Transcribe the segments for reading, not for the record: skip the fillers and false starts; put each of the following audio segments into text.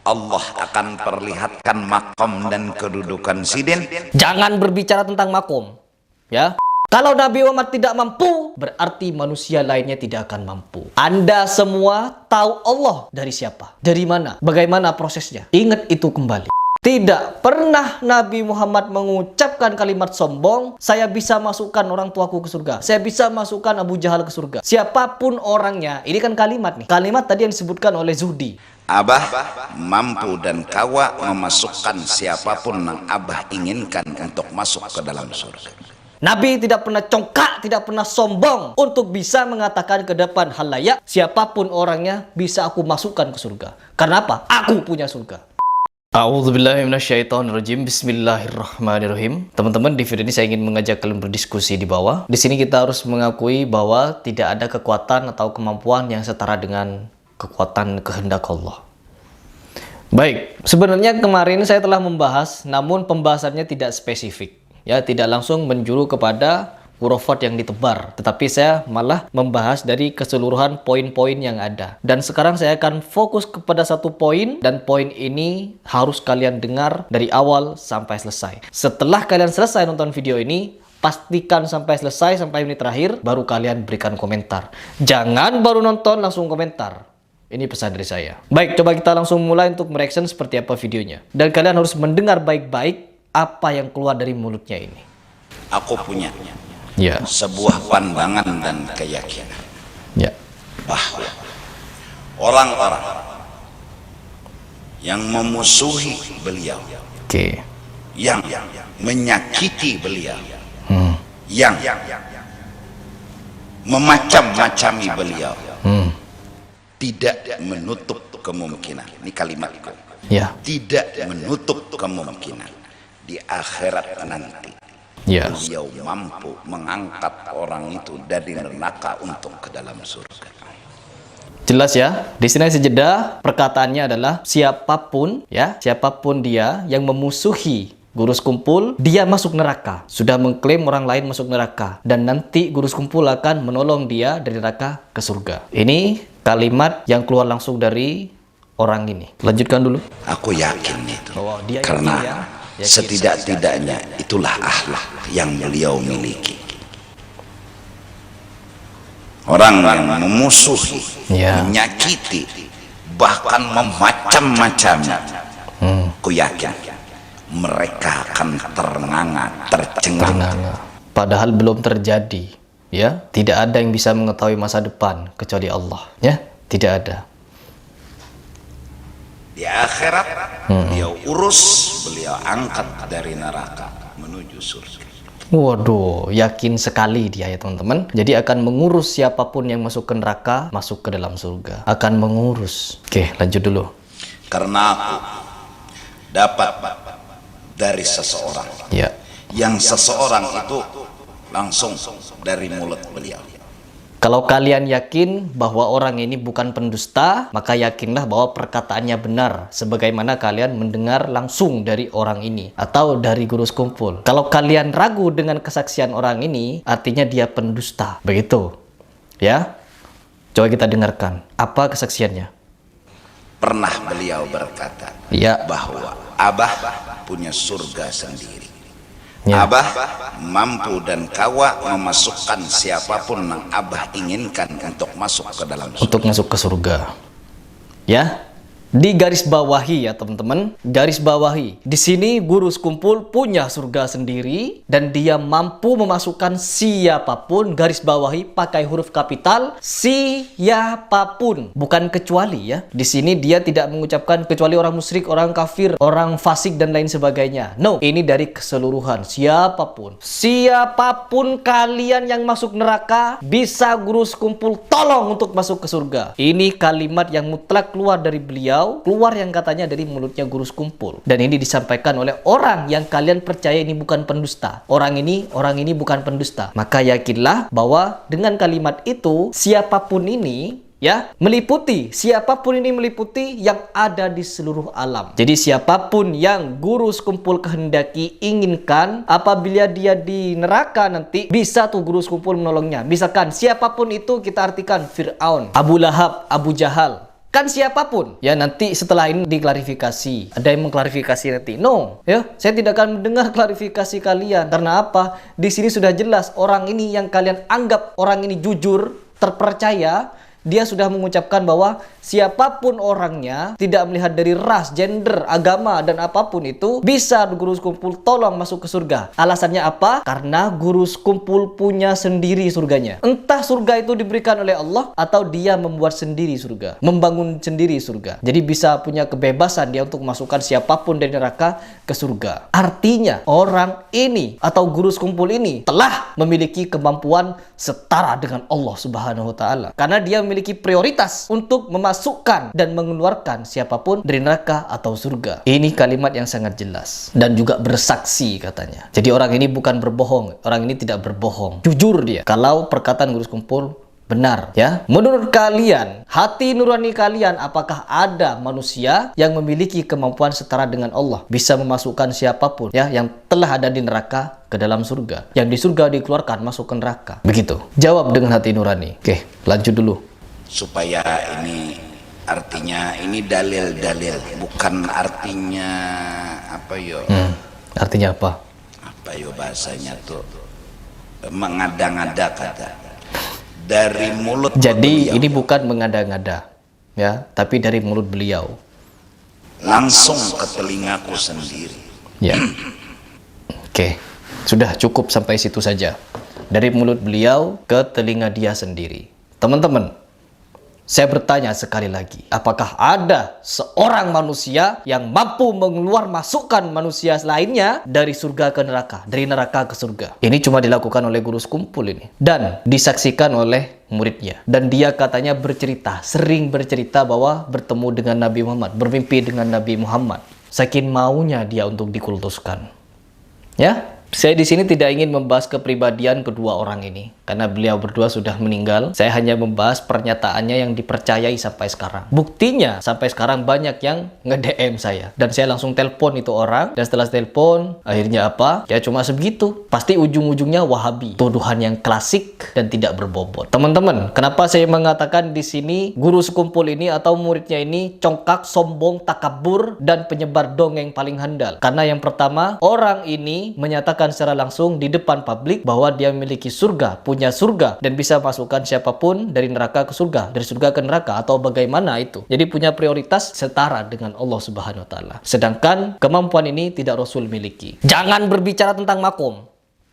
Allah akan perlihatkan makom dan kedudukan sidin. Jangan berbicara tentang makom, ya. Kalau Nabi Muhammad tidak mampu, berarti manusia lainnya tidak akan mampu. Anda semua tahu Allah dari siapa? Dari mana? Bagaimana prosesnya? Ingat itu kembali. Tidak pernah Nabi Muhammad mengucapkan kalimat sombong, saya bisa masukkan orang tuaku ke surga, saya bisa masukkan Abu Jahal ke surga. Siapapun orangnya, ini kan kalimat nih. Kalimat tadi yang disebutkan oleh Zuhdi. Abah mampu dan kawa memasukkan siapapun yang Abah inginkan untuk masuk ke dalam surga. Nabi tidak pernah congkak, tidak pernah sombong untuk bisa mengatakan ke depan halayak, siapapun orangnya bisa aku masukkan ke surga. Karena apa? Aku punya surga. A'udzubillahiminasyaitonirrajim. Bismillahirrahmanirrahim. Teman-teman, di video ini saya ingin mengajak kalian berdiskusi di bawah. Di sini kita harus mengakui bahwa tidak ada kekuatan atau kemampuan yang setara dengan kekuatan kehendak Allah. Baik, sebenarnya kemarin saya telah membahas, namun pembahasannya tidak spesifik. Ya, tidak langsung menjuru kepada hurufat yang ditebar, tetapi saya malah membahas dari keseluruhan poin-poin yang ada. Dan sekarang saya akan fokus kepada satu poin, dan poin ini harus kalian dengar dari awal sampai selesai. Setelah kalian selesai nonton video ini, pastikan sampai selesai, sampai menit terakhir, baru kalian berikan komentar. Jangan baru nonton langsung komentar. Ini pesan dari saya. Baik, coba kita langsung mulai untuk mereaction seperti apa videonya. Dan kalian harus mendengar baik-baik apa yang keluar dari mulutnya ini. Aku punya sebuah pandangan dan keyakinan bahwa orang-orang yang memusuhi beliau, yang menyakiti beliau, yang memacam-macami beliau, tidak menutup kemungkinan, ini kalimatku, tidak menutup kemungkinan di akhirat nanti beliau mampu mengangkat orang itu dari neraka untuk ke dalam surga. Jelas ya? Di sini sejeda perkataannya adalah siapapun siapapun dia yang memusuhi guru sekumpul, dia masuk neraka. Sudah mengklaim orang lain masuk neraka, dan nanti guru sekumpul akan menolong dia dari neraka ke surga. Ini kalimat yang keluar langsung dari orang ini. Lanjutkan dulu. Aku yakin itu. Bahwa dia karena setidak-tidaknya itulah akhlak yang beliau miliki. Orang yang memusuhi, menyakiti, bahkan memacam-macam, aku yakin mereka akan tercengang. Padahal belum terjadi, ya. Tidak ada yang bisa mengetahui masa depan kecuali Allah, ya. Tidak ada. Di akhirat beliau urus, beliau angkat dari neraka menuju surga. Waduh, yakin sekali dia ya teman-teman. Jadi akan mengurus siapapun yang masuk ke neraka, masuk ke dalam surga. Akan mengurus. Oke, lanjut dulu. Karena aku dapat dari seseorang, yang seseorang itu langsung dari mulut beliau. Kalau kalian yakin bahwa orang ini bukan pendusta, maka yakinlah bahwa perkataannya benar, sebagaimana kalian mendengar langsung dari orang ini atau dari guru sekumpul. Kalau kalian ragu dengan kesaksian orang ini, artinya dia pendusta. Begitu, ya. Coba kita dengarkan apa kesaksiannya. Pernah beliau berkata bahwa Abah punya surga sendiri. Abah mampu dan kawa memasukkan siapapun yang Abah inginkan untuk masuk ke dalam surga. Untuk masuk ke surga. Ya. Di garis bawahi ya teman-teman, garis bawahi. Di sini guru sekumpul punya surga sendiri dan dia mampu memasukkan siapapun, garis bawahi pakai huruf kapital, siapapun, bukan kecuali ya. Di sini dia tidak mengucapkan kecuali orang musyrik, orang kafir, orang fasik dan lain sebagainya. No, ini dari keseluruhan, siapapun. Siapapun kalian yang masuk neraka bisa guru sekumpul tolong untuk masuk ke surga. Ini kalimat yang mutlak keluar dari beliau, keluar yang katanya dari mulutnya guru sekumpul, dan ini disampaikan oleh orang yang kalian percaya ini bukan pendusta. Orang ini bukan pendusta. Maka yakinlah bahwa dengan kalimat itu siapapun ini meliputi yang ada di seluruh alam. Jadi siapapun yang guru sekumpul kehendaki inginkan, apabila dia di neraka nanti, bisa tuh guru sekumpul menolongnya. Misalkan siapapun itu kita artikan Fir'aun, Abu Lahab, Abu Jahal, Kan siapapun. Ya nanti setelah ini diklarifikasi. Ada yang mengklarifikasi nanti. No, ya, saya tidak akan mendengar klarifikasi kalian. Karena apa? Di sini sudah jelas orang ini yang kalian anggap orang ini jujur, terpercaya, dia sudah mengucapkan bahwa siapapun orangnya, tidak melihat dari ras, gender, agama, dan apapun itu, bisa guru sekumpul tolong masuk ke surga. Alasannya apa? Karena guru sekumpul punya sendiri surganya. Entah surga itu diberikan oleh Allah, atau dia membuat sendiri surga, membangun sendiri surga. Jadi bisa punya kebebasan dia untuk memasukkan siapapun dari neraka ke surga. Artinya, orang ini atau guru sekumpul ini telah memiliki kemampuan setara dengan Allah Subhanahu wa Ta'ala. Karena dia memiliki prioritas untuk memasukkan dan mengeluarkan siapapun dari neraka atau surga. Ini kalimat yang sangat jelas dan juga bersaksi katanya. Jadi orang ini bukan berbohong, orang ini tidak berbohong, jujur dia. Kalau perkataan guru sekumpul benar, ya. Menurut kalian, hati nurani kalian, apakah ada manusia yang memiliki kemampuan setara dengan Allah, bisa memasukkan siapapun, ya, yang telah ada di neraka ke dalam surga, yang di surga dikeluarkan masuk ke neraka? Begitu. Jawab dengan hati nurani. Oke, lanjut dulu. Supaya ini artinya ini dalil-dalil, bukan artinya apa yo? Artinya apa? Apa yo bahasanya tuh, mengada-ngada kata dari mulut. Jadi beliau, ini bukan mengada-ngada, ya, tapi dari mulut beliau langsung ke telingaku sendiri. Ya. Oke, sudah cukup sampai situ saja. Dari mulut beliau ke telinga dia sendiri. Teman-teman, saya bertanya sekali lagi, apakah ada seorang manusia yang mampu mengeluar masukkan manusia lainnya dari surga ke neraka, dari neraka ke surga? Ini cuma dilakukan oleh guru sekumpul ini dan disaksikan oleh muridnya. Dan dia katanya bercerita, sering bercerita bahwa bertemu dengan Nabi Muhammad, bermimpi dengan Nabi Muhammad. Saking maunya dia untuk dikultuskan. Ya, saya di sini tidak ingin membahas kepribadian kedua orang ini karena beliau berdua sudah meninggal. Saya hanya membahas pernyataannya yang dipercayai sampai sekarang. Buktinya sampai sekarang banyak yang nge-DM saya dan saya langsung telepon itu orang, dan setelah telepon akhirnya apa? Ya cuma sebegitu. Pasti ujung-ujungnya Wahabi. Tuduhan yang klasik dan tidak berbobot. Teman-teman, kenapa saya mengatakan di sini guru sekumpul ini atau muridnya ini congkak, sombong, takabur, dan penyebar dongeng paling handal? Karena yang pertama, orang ini menyatakan secara langsung di depan publik bahwa dia memiliki surga, punya surga, dan bisa masukkan siapapun dari neraka ke surga, dari surga ke neraka, atau bagaimana itu. Jadi punya prioritas setara dengan Allah Subhanahu wa Ta'ala. Sedangkan kemampuan ini tidak Rasul miliki. Jangan berbicara tentang makom.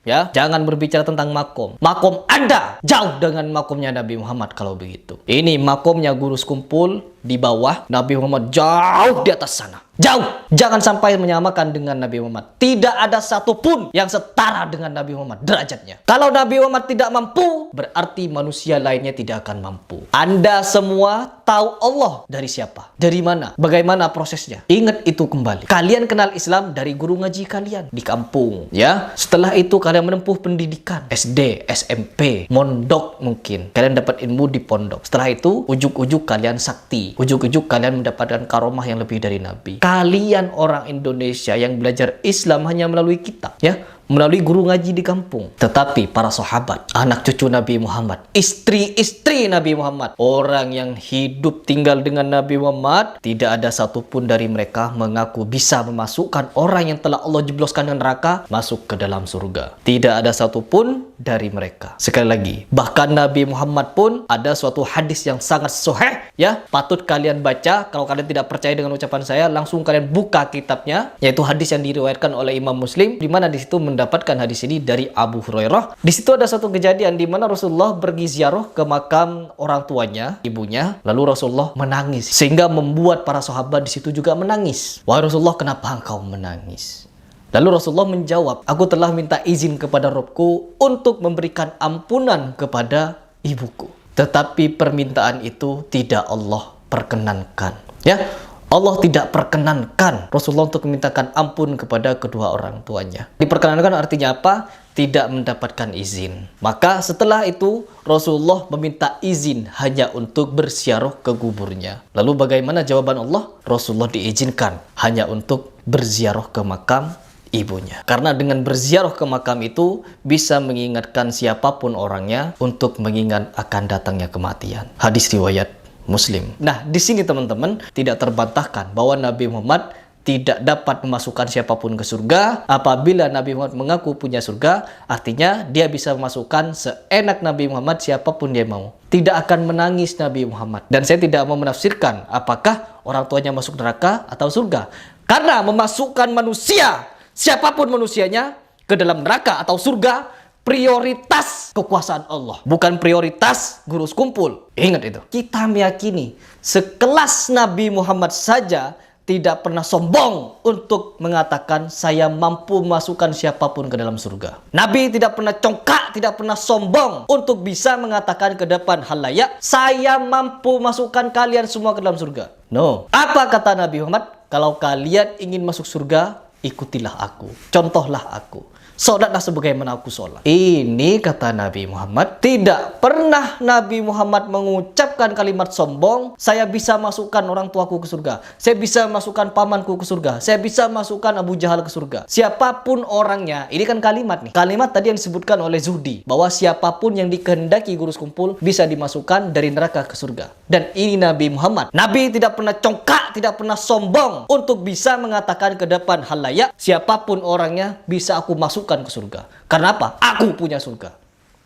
Ya, jangan berbicara tentang makom. Makom ada jauh dengan makomnya Nabi Muhammad kalau begitu. Ini makomnya guru sekumpul di bawah, Nabi Muhammad jauh di atas sana. Jauh. Jangan sampai menyamakan dengan Nabi Muhammad. Tidak ada satupun yang setara dengan Nabi Muhammad derajatnya. Kalau Nabi Muhammad tidak mampu, berarti manusia lainnya tidak akan mampu. Anda semua tahu Allah dari siapa? Dari mana? Bagaimana prosesnya? Ingat itu kembali. Kalian kenal Islam dari guru ngaji kalian di kampung, ya. Setelah itu kalian menempuh pendidikan SD, SMP, mondok mungkin. Kalian dapat ilmu di pondok. Setelah itu ujuk-ujuk kalian sakti. Ujuk-ujuk kalian mendapatkan karomah yang lebih dari Nabi. Kalian orang Indonesia yang belajar Islam hanya melalui kitab, ya, melalui guru ngaji di kampung. Tetapi para sahabat, anak cucu Nabi Muhammad, istri-istri Nabi Muhammad, orang yang hidup tinggal dengan Nabi Muhammad, tidak ada satupun dari mereka mengaku bisa memasukkan orang yang telah Allah jebloskan ke neraka masuk ke dalam surga. Tidak ada satupun dari mereka. Sekali lagi, bahkan Nabi Muhammad pun ada suatu hadis yang sangat sahih, ya, patut kalian baca. Kalau kalian tidak percaya dengan ucapan saya, langsung kalian buka kitabnya, yaitu hadis yang diriwayatkan oleh Imam Muslim, di mana di situ mendapatkan hadis ini dari Abu Hurairah. Di situ ada satu kejadian di mana Rasulullah pergi ziarah ke makam orang tuanya, ibunya, lalu Rasulullah menangis sehingga membuat para sahabat di situ juga menangis. Wahai Rasulullah, kenapa engkau menangis? Lalu Rasulullah menjawab, aku telah minta izin kepada Robku untuk memberikan ampunan kepada ibuku, tetapi permintaan itu tidak Allah perkenankan. Ya, Allah tidak perkenankan Rasulullah untuk memintakan ampun kepada kedua orang tuanya. Diperkenankan artinya apa? Tidak mendapatkan izin. Maka setelah itu Rasulullah meminta izin hanya untuk berziarah ke kuburnya. Lalu bagaimana jawaban Allah? Rasulullah diizinkan hanya untuk berziarah ke makam ibunya. Karena dengan berziarah ke makam itu bisa mengingatkan siapapun orangnya untuk mengingat akan datangnya kematian. Hadis riwayat Muslim. Nah, di sini teman-teman tidak terbantahkan bahwa Nabi Muhammad tidak dapat memasukkan siapapun ke surga. Apabila Nabi Muhammad mengaku punya surga, artinya dia bisa memasukkan seenak Nabi Muhammad siapapun dia mau. Tidak akan menangis Nabi Muhammad. Dan saya tidak mau menafsirkan apakah orang tuanya masuk neraka atau surga. Karena memasukkan manusia, siapapun manusianya, ke dalam neraka atau surga, prioritas kekuasaan Allah, bukan prioritas guru sekumpul. Ingat itu. Kita meyakini sekelas Nabi Muhammad saja tidak pernah sombong untuk mengatakan saya mampu memasukkan siapapun ke dalam surga. Nabi tidak pernah congkak, tidak pernah sombong untuk bisa mengatakan ke depan halayak, saya mampu masukkan kalian semua ke dalam surga. No. Apa kata Nabi Muhammad? Kalau kalian ingin masuk surga, ikutilah aku, contohlah aku. Sholatlah sebagaimana aku sholat. Ini kata Nabi Muhammad. Tidak pernah Nabi Muhammad mengucapkan kalimat sombong. Saya bisa masukkan orang tuaku ke surga. Saya bisa masukkan pamanku ke surga. Saya bisa masukkan Abu Jahal ke surga. Siapapun orangnya. Ini kan kalimat nih. Kalimat tadi yang disebutkan oleh Zuhdi. Bahwa siapapun yang dikehendaki guru sekumpul bisa dimasukkan dari neraka ke surga. Dan ini Nabi Muhammad. Nabi tidak pernah congkak, tidak pernah sombong untuk bisa mengatakan ke depan halayak, siapapun orangnya bisa aku masuk ke surga. Karena apa? Aku punya surga.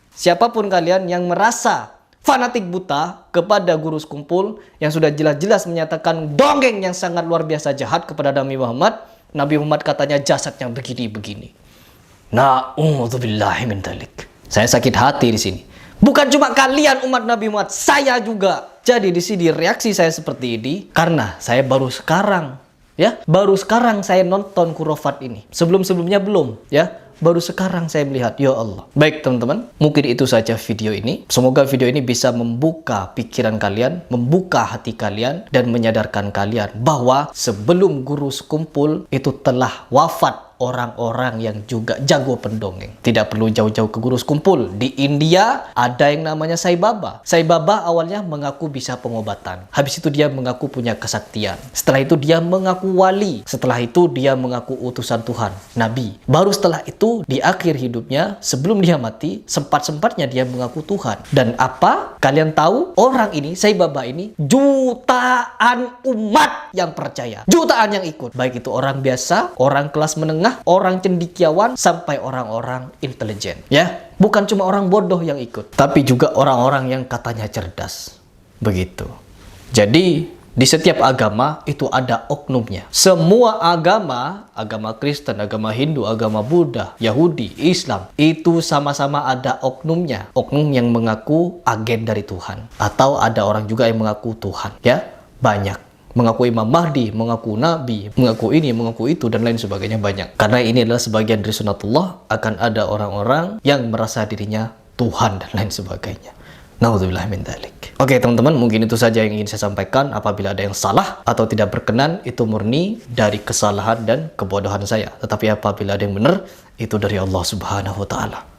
Siapapun kalian yang merasa fanatik buta kepada guru sekumpul yang sudah jelas-jelas menyatakan dongeng yang sangat luar biasa jahat kepada Nabi Muhammad, Nabi Muhammad katanya jasadnya begini-begini. Na'udzubillahi min dzalik. Saya sakit hati di sini. Bukan cuma kalian umat Nabi Muhammad, saya juga. Jadi di sini reaksi saya seperti ini karena saya baru sekarang saya nonton Khurafat ini. Sebelum-sebelumnya belum, ya. Baru sekarang saya melihat, ya Allah. Baik teman-teman, mungkin itu saja video ini. Semoga video ini bisa membuka pikiran kalian, membuka hati kalian, dan menyadarkan kalian bahwa sebelum guru sekumpul itu telah wafat orang-orang yang juga jago pendongeng. Tidak perlu jauh-jauh ke guru sekumpul. Di India ada yang namanya Sai Baba. Sai Baba awalnya mengaku bisa pengobatan. Habis itu dia mengaku punya kesaktian. Setelah itu dia mengaku wali. Setelah itu dia mengaku utusan Tuhan, Nabi. Baru setelah itu di akhir hidupnya, sebelum dia mati, sempat-sempatnya dia mengaku Tuhan. Dan apa? Kalian tahu? Orang ini, Sai Baba ini, jutaan umat yang percaya. Jutaan yang ikut. Baik itu orang biasa, orang kelas menengah, orang cendekiawan, sampai orang-orang intelijen. Ya, bukan cuma orang bodoh yang ikut, tapi juga orang-orang yang katanya cerdas. Begitu. Jadi, di setiap agama itu ada oknumnya. Semua agama, agama Kristen, agama Hindu, agama Buddha, Yahudi, Islam, itu sama-sama ada oknumnya. Oknum yang mengaku agen dari Tuhan. Atau ada orang juga yang mengaku Tuhan. Ya, banyak. Mengaku Imam Mahdi, mengaku Nabi, mengaku ini, mengaku itu, dan lain sebagainya banyak. Karena ini adalah sebagian dari sunatullah, akan ada orang-orang yang merasa dirinya Tuhan dan lain sebagainya. Na'udzubillah min dzalik. Oke teman-teman, mungkin itu saja yang ingin saya sampaikan. Apabila ada yang salah atau tidak berkenan, itu murni dari kesalahan dan kebodohan saya. Tetapi apabila ada yang benar, itu dari Allah Subhanahu wa Ta'ala.